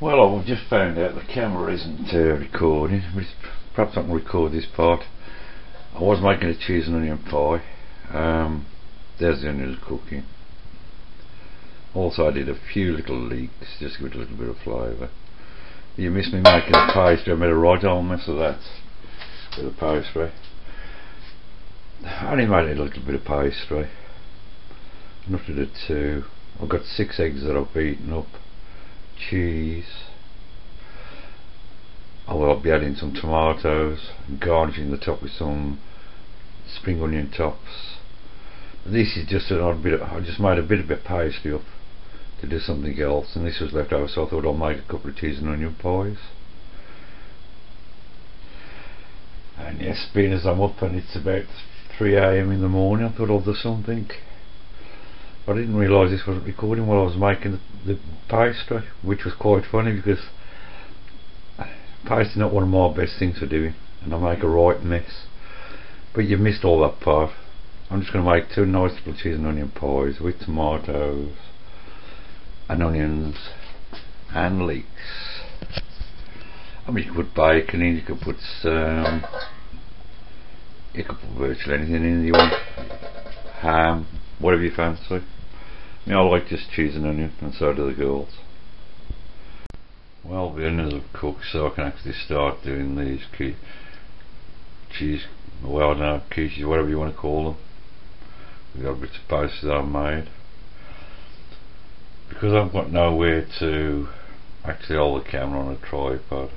Well, I've just found out the camera isn't recording. Perhaps I can record this part. I was making a cheese and onion pie. There's the onions cooking. Also I did a few little leeks just to give it a little bit of flavour. You missed me making a pastry. I made a right old mess of that with a pastry. I only made a little bit of pastry. Nothing to two. I've got 6 eggs that I've beaten up. Cheese. I will be adding some tomatoes and garnishing the top with some spring onion tops. This is just an odd bit of, I just made a bit of pastry up to do something else, and this was left over, so I thought I'll make a couple of cheese and onion pies. And yes, being as I'm up and it's about 3 AM in the morning, I thought I'll do something. But I didn't realise this wasn't recording while I was making the pastry, which was quite funny because pastry is not one of my best things for doing, and I make a right mess. But you missed all that part. I'm just going to make 2 nice little cheese and onion pies with tomatoes and onions and leeks. I mean, you could put bacon in, you could put virtually anything in you want, ham, whatever you fancy. I mean, I like just cheese and onion, and so do the girls. Well, the onions have cooked, so I can actually start doing these cheese, well, I don't know, quiches, whatever you want to call them. We've got bits of pastry that I've made. Because I've got nowhere to actually hold the camera on a tripod,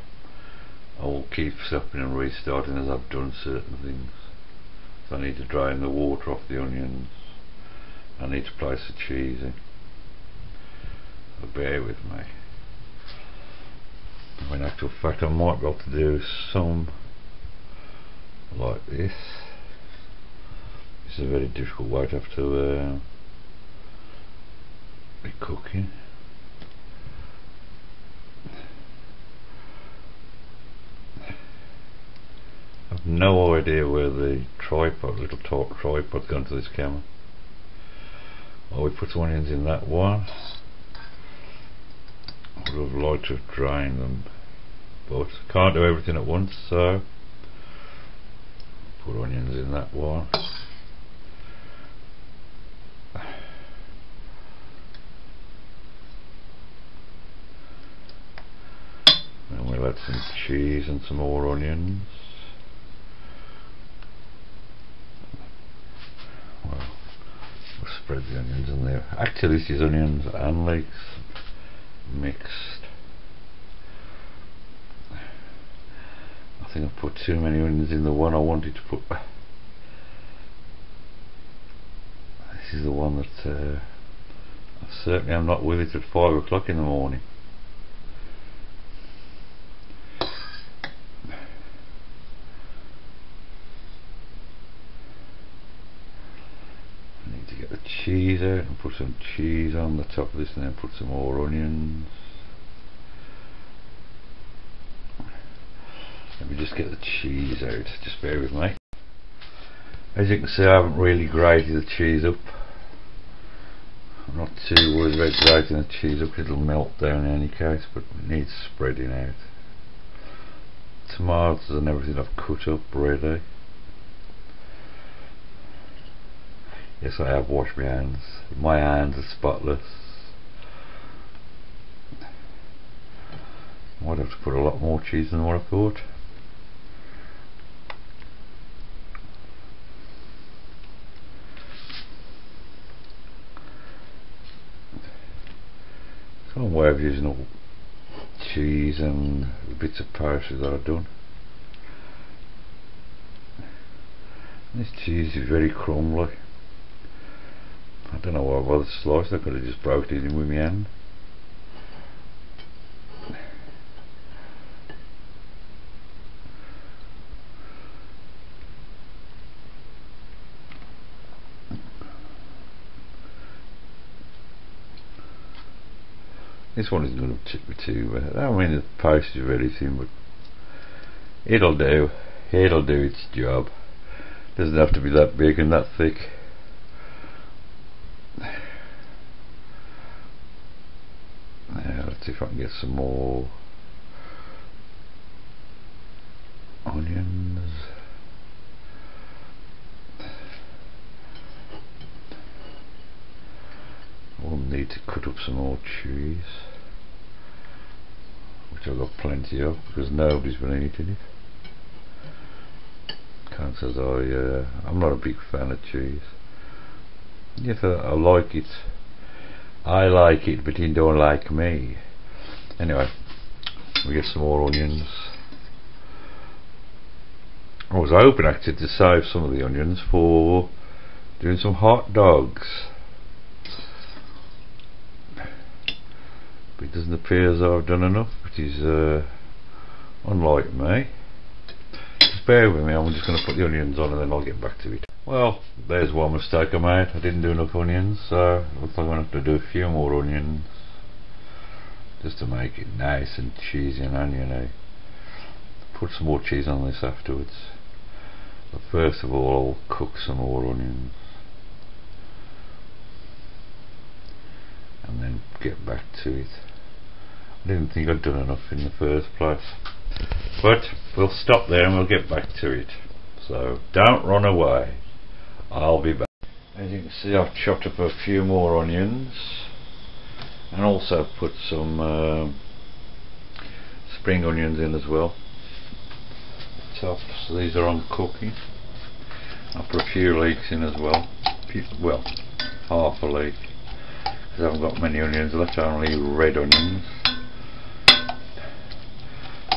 I will keep stopping and restarting as I've done certain things. So I need to drain the water off the onions. I need to place the cheese in. So bear with me. In actual fact, I might be able to do some like this. It's a very difficult way to have to be cooking. I've no idea where the little tripod's gone to this camera. Oh, we put some onions in that one. I would have liked to have drained them, but can't do everything at once, so put onions in that one. And we'll add some cheese and some more onions. Well, we'll spread the onions in there. Actually, this is onions and leeks mixed. I think I put too many onions in the one I wanted to put. This is the one that I certainly am not with it at 5 o'clock in the morning. I need to get the cheese out and put some cheese on the top of this, and then put some more onions. Let me just get the cheese out, just bear with me. As you can see, I haven't really grated the cheese up. I'm not too worried about grating the cheese up, it'll melt down in any case, but it needs spreading out. Tomatoes and everything I've cut up ready. Yes, I have washed my hands. My hands are spotless. Might have to put a lot more cheese than what I thought. Some way of using all cheese and bits of pastry that I've done. This cheese is very crumbly. I don't know why I bothered to slice it. I could have just broke it in with my hand. This one isn't going to tip me too bad. I mean, the pastry is very thin, but it'll do. It'll do its job. Doesn't have to be that big and that thick. Now let's see if I can get some more onions. We'll need to cut up some more cheese, which I've got plenty of because nobody's been eating it. Can't say I'm not a big fan of cheese. Yes, I like it. I like it, but you don't like me. Anyway, we get some more onions. I was hoping actually to save some of the onions for doing some hot dogs, but it doesn't appear as though I've done enough, which is unlike me. Just bear with me, I'm just going to put the onions on and then I'll get back to it. Well, there's one mistake I made. I didn't do enough onions, so looks like I'm going to have to do a few more onions just to make it nice and cheesy and oniony. Put some more cheese on this afterwards, but first of all I'll cook some more onions and then get back to it. I didn't think I'd done enough in the first place, but we'll stop there and we'll get back to it, so don't run away. I'll be back. As you can see, I've chopped up a few more onions and also put some spring onions in as well. Tops, these are on cooking. I'll put a few leeks in as well. Well, half a leek, because I haven't got many onions left, only red onions.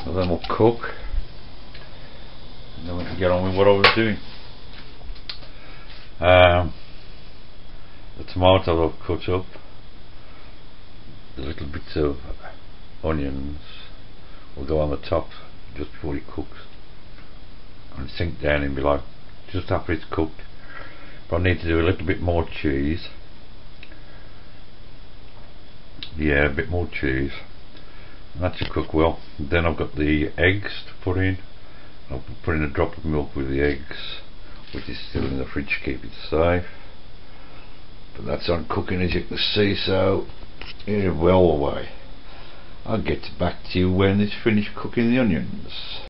And then we'll cook, and then we can get on with what I was doing. The tomatoes I've cut up, the little bits of onions will go on the top just before it cooks and sink down in below just after it's cooked. But I need to do a little bit more cheese. Yeah, a bit more cheese, and that should cook well. Then I've got the eggs to put in. I'll put in a drop of milk with the eggs, which is still in the fridge to keep it safe, but that's on cooking as you can see, so it's well away. I'll get back to you when it's finished cooking the onions.